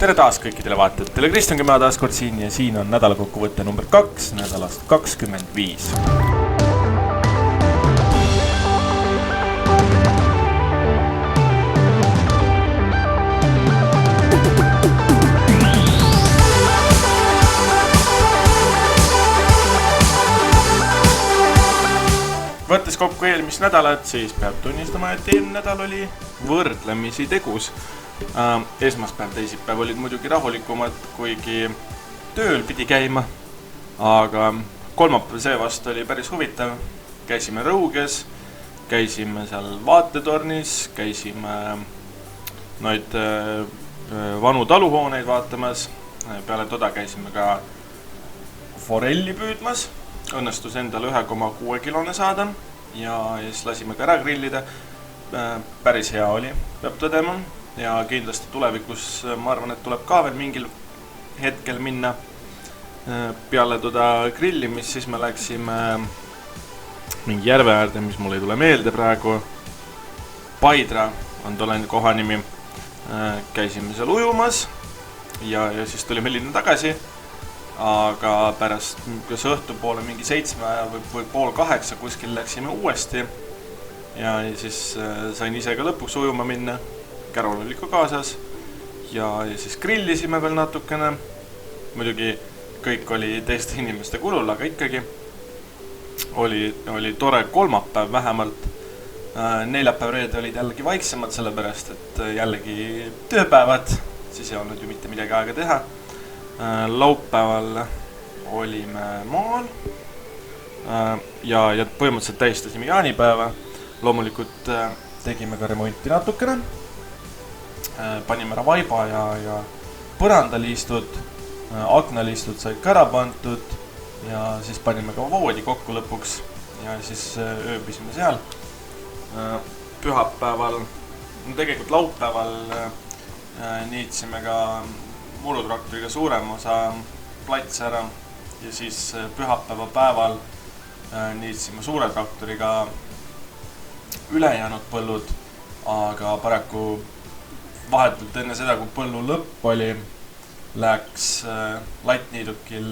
Tere taas kõikidele vaatajatele, Kristjan Kümme taas kord siin ja siin on nädalakokkuvõte number 2 nädalast 25. Võttes kokku eelmist nädalat, siis peab tunnistama, et eelmine nädal oli võrdlemisi tegus. Esmaspäev, teisipäev olid muidugi rahulikumad, kuigi tööl pidi käima, aga kolmapäev seevast oli päris huvitav. Käisime Rõuges, käisime seal vaatetornis, käisime noid vanu taluhooneid vaatamas, peale toda käisime ka forelli püüdmas, õnnestus endale 1,6 kilone saada ja siis lasime ka ära grillida. Päris hea oli, peab tõdema. Ja kindlasti tulevikus ma arvan, et tuleb ka veel mingil hetkel minna peale toda grillimist, siis me läksime mingi järve äärde, mis mul ei tule meelde praegu. Paidra on tolle koha nimi. Käisime seal ujumas ja siis tulime linna tagasi, aga pärast kas õhtupoole mingi 7 või pool 8 kuskil läksime uuesti ja siis sain ise ka lõpuks ujuma minna. Kärol oli ka kaasas ja siis grillisime veel natukene. Muidugi kõik oli teiste inimeste kulul, aga ikkagi oli tore kolmapäev vähemalt. Neljapäev reede olid jällegi vaiksemad, sellepärast et jällegi tööpäevad, siis ei olnud ju mitte midagi aega teha. Laupäeval olime maal ja põhimõtteliselt tähistasime jaanipäeva. Loomulikult tegime ka remonti natukene. Panime ära vaiba ja põrandaliistud, aknaliistud said ka ära pandud ja siis panime ka voodi kokku lõpuks ja siis ööbisime seal. Pühapäeval, tegelikult laupäeval niitsime ka murutraktoriga suurem osa plats ära ja siis pühapäeva päeval niitsime suure traktoriga ülejäänud põllud, aga paraku vahetult enne seda, kui põllu lõpp oli, läks lattniidukil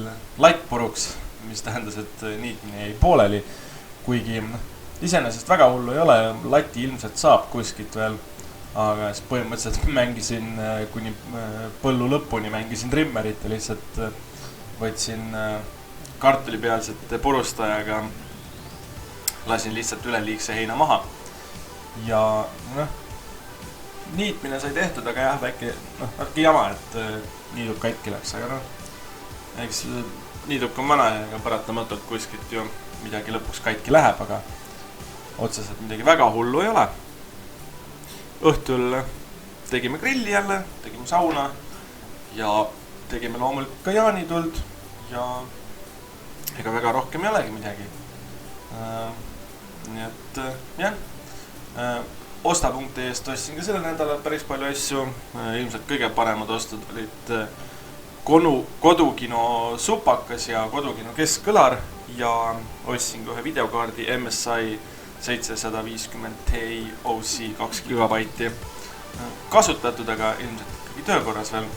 latt puruks, mis tähendas, et niitmine jäi pooleli. Kuigi iseenesest väga hullu ei ole, latti ilmselt saab kuskilt veel, aga siis põhimõtteliselt mängisin kuni põllu lõpuni, mängisin trimmerit ja lihtsalt võtsin kartulipealsete purustajaga, lasin lihtsalt üleliigse heina maha. Ja niitmine sai tehtud, aga jah, väike jama, et niiduk katki läks, aga eks niiduk on vana ja paratamatult kuskilt ju midagi lõpuks katki läheb, aga otseselt midagi väga hullu ei ole. Õhtul tegime grilli jälle, tegime sauna ja tegime loomulikult ka jaanituld ja ega väga rohkem ei olegi midagi. Nii et jah, Osta.eest ostsin ka selle nädalal päris palju asju. Ilmselt kõige paremad ostud olid kodukino supakas ja kodukino keskkõlar ja ostsin ka ühe videokaardi MSI 750 Ti OC 2 GB. Kasutatud, aga ilmselt ikkagi töökorras veel.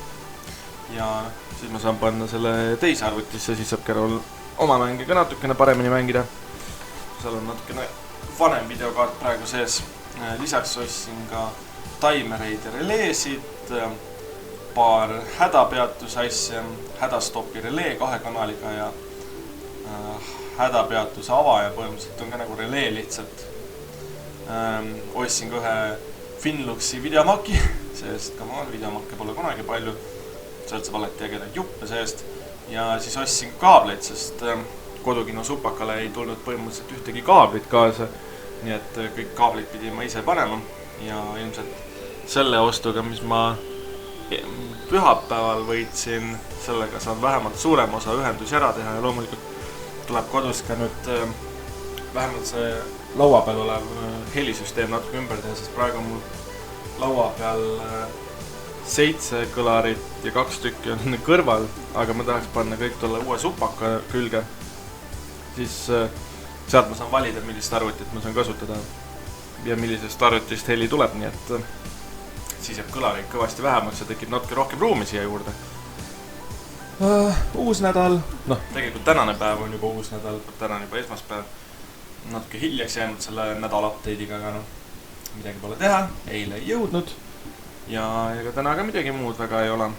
Ja siis ma saan panna selle teise arvutisse, siis saab Kärol oma mänge ka natukene paremini mängida. Seal on natukene vanem videokaart praegu sees. Lisaks ostsin ka taimereid ja releesid, paar hädapeatuse asja, hädastopi relee 2 kanaliga ja hädapeatuse avaja, põhimõtteliselt on ka nagu relee lihtsalt. Ostsin ka ühe Finluxi videomaki, sest ka maal videomakke pole kunagi palju, sealt saab alati ägedaid juppe seest. Ja siis ostsin kaableid, sest kodukino supakale ei tulnud põhimõtteliselt ühtegi kaablit kaasa. Nii et kõik kaablid pidi ma ise panema ja ilmselt selle ostuga, mis ma pühapäeval võitsin, sellega saan vähemalt suurem osa ühendusi ära teha ja loomulikult tuleb kodus ka nüüd vähemalt see laua peal olev helisüsteem natuke ümber teha, sest praegu on mul laua peal 7 kõlarit ja 2 tükki on kõrval, aga ma tahaks panna kõik tolle uue supaka külge. Siis sealt ma saan valida, millist arvutit ma saan kasutada ja millisest arvutist heli tuleb, nii et siis jääb kõlareid kõvasti vähemaks ja tekib natuke rohkem ruumi siia juurde. Uus nädal, tegelikult tänane päev on juba uus nädal, täna on juba esmaspäev. Natuke hiljaks jäänud selle nädala update'iga, aga midagi pole teha, eile ei jõudnud. Ja ega täna ka midagi muud väga ei ole.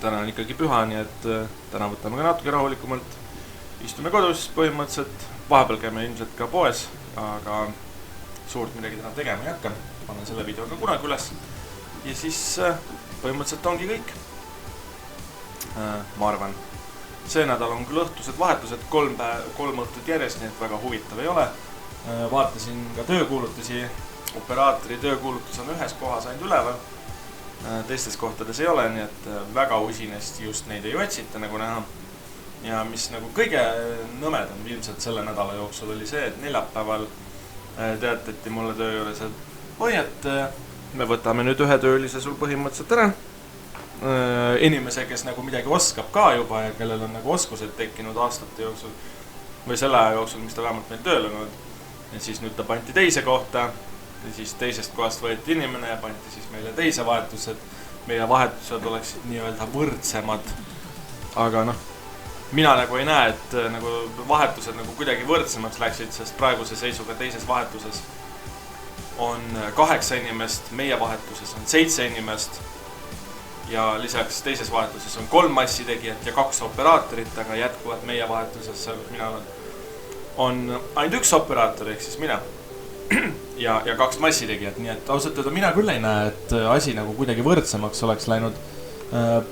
Täna on ikkagi püha, nii et täna võtame ka natuke rahulikumalt. Istume kodus põhimõtteliselt, vahepeal käime ilmselt ka poes, aga suurt midagi täna tegema ei hakka. Panen selle video ka kunagi üles. Ja siis põhimõtteliselt ongi kõik. Ma arvan, see nädal on küll õhtused vahetused, 3 õhtut järjest, nii et väga huvitav ei ole. Vaatasin ka töökuulutusi, operaatori töökuulutus on ühes kohas ainult üleval. Teistes kohtades ei ole, nii et väga usinesti just neid ei otsita nagu näha. Ja mis nagu kõige nõmedam ilmselt selle nädala jooksul oli see, et neljapäeval teatati mulle töö juures, et oi, et me võtame nüüd ühe töölise sul põhimõtteliselt ära. Inimese, kes nagu midagi oskab ka juba ja kellel on nagu oskused tekkinud aastate jooksul või selle aja jooksul, mis ta vähemalt meil tööl on olnud. Ja siis nüüd ta pandi teise kohta ja siis teisest kohast võeti inimene ja pandi siis meile teise vahetus, et meie vahetused oleksid nii-öelda võrdsemad. Aga mina nagu ei näe, et nagu vahetused nagu kuidagi võrdsemaks läksid, sest praeguse seisuga teises vahetuses on 8 inimest, meie vahetuses on 7 inimest. Ja lisaks teises vahetuses on 3 massitegijat ja 2 operaatorit, aga jätkuvalt meie vahetuses, seal kus mina olen, on ainult 1 operaator, ehk siis mina ja 2 massitegijat, nii et ausalt öelda mina küll ei näe, et asi nagu kuidagi võrdsemaks oleks läinud.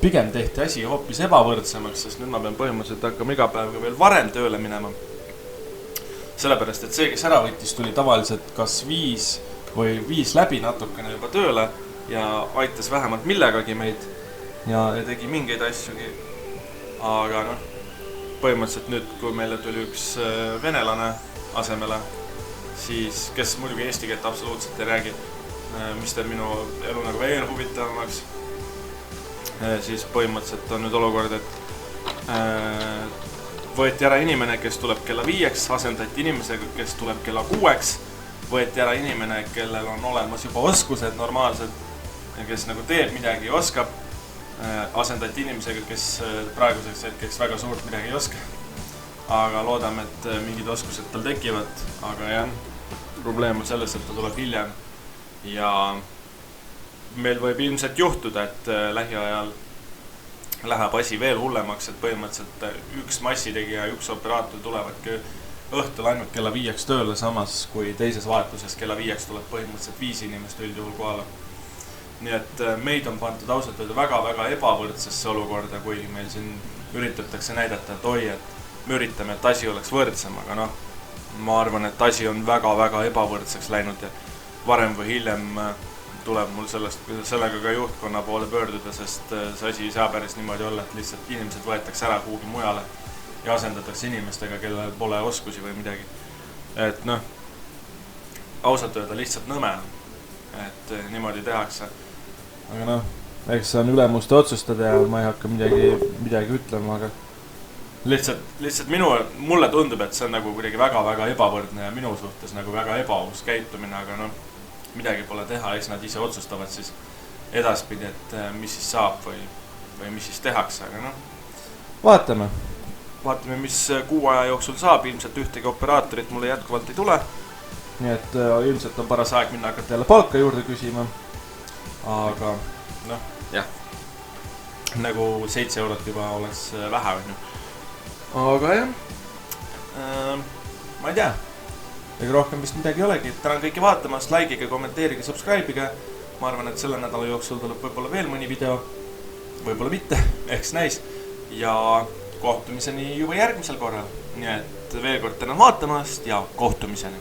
Pigem tehti asi hoopis ebavõrdsemaks, sest nüüd ma pean põhimõtteliselt hakkama iga päev ka veel varem tööle minema. Sellepärast, et see, kes ära võttis, tuli tavaliselt kas 5 või 5 läbi natukene juba tööle ja aitas vähemalt millegagi meid ja tegi mingeid asjugi. Aga põhimõtteliselt nüüd, kui meile tuli üks venelane asemele, siis kes muidugi eesti keelt absoluutselt ei räägi, mis teeb minu elu nagu veel huvitavamaks, siis põhimõtteliselt on nüüd olukord, et võeti ära inimene, kes tuleb kella 5, asendati inimesega, kes tuleb kella 6, võeti ära inimene, kellel on olemas juba oskused normaalselt ja kes nagu teeb midagi ja oskab, asendati inimesega, kes praeguseks hetkeks väga suurt midagi ei oska. Aga loodame, et mingid oskused tal tekivad, aga jah, probleem on selles, et ta tuleb hiljem. Ja meil võib ilmselt juhtuda, et lähiajal läheb asi veel hullemaks, et põhimõtteliselt 1 massitegija ja 1 operaator tulevadki õhtul ainult kella 5 tööle, samas kui teises vahetuses kella 5 tuleb põhimõtteliselt 5 inimest üldjuhul kohale. Nii et meid on pandud ausalt öelda väga-väga ebavõrdsesse olukorda, kuigi meil siin üritatakse näidata, et oi, et me üritame, et asi oleks võrdsem, aga ma arvan, et asi on väga-väga ebavõrdseks läinud ja varem või hiljem tuleb mul sellega ka juhtkonna poole pöörduda, sest see asi ei saa päris niimoodi olla, et lihtsalt inimesed võetakse ära kuhugi mujale ja asendatakse inimestega, kellel pole oskusi või midagi. Et ausalt öelda lihtsalt nõme, et niimoodi tehakse. Aga eks see on ülemuste otsustada ja ma ei hakka midagi ütlema, aga lihtsalt mulle tundub, et see on nagu kuidagi väga-väga ebavõrdne ja minu suhtes nagu väga ebaaus käitumine, aga midagi pole teha, eks nad ise otsustavad siis edaspidi, et mis siis saab või mis siis tehakse, aga vaatame, mis kuu aja jooksul saab, ilmselt ühtegi operaatorit mulle jätkuvalt ei tule, nii et ilmselt on paras aeg minna hakata jälle palka juurde küsima. Aga jah, nagu 7 eurot juba oleks vähe. Aga jah, ma ei tea, ega rohkem vist midagi ei olegi. Tänan kõiki vaatamast, likeige, kommenteerige, subscribe'ige. Ma arvan, et selle nädala jooksul tuleb võib-olla veel mõni video, võib-olla mitte, eks näis. Ja kohtumiseni juba järgmisel korral. Nii et veel kord tänan vaatamast ja kohtumiseni.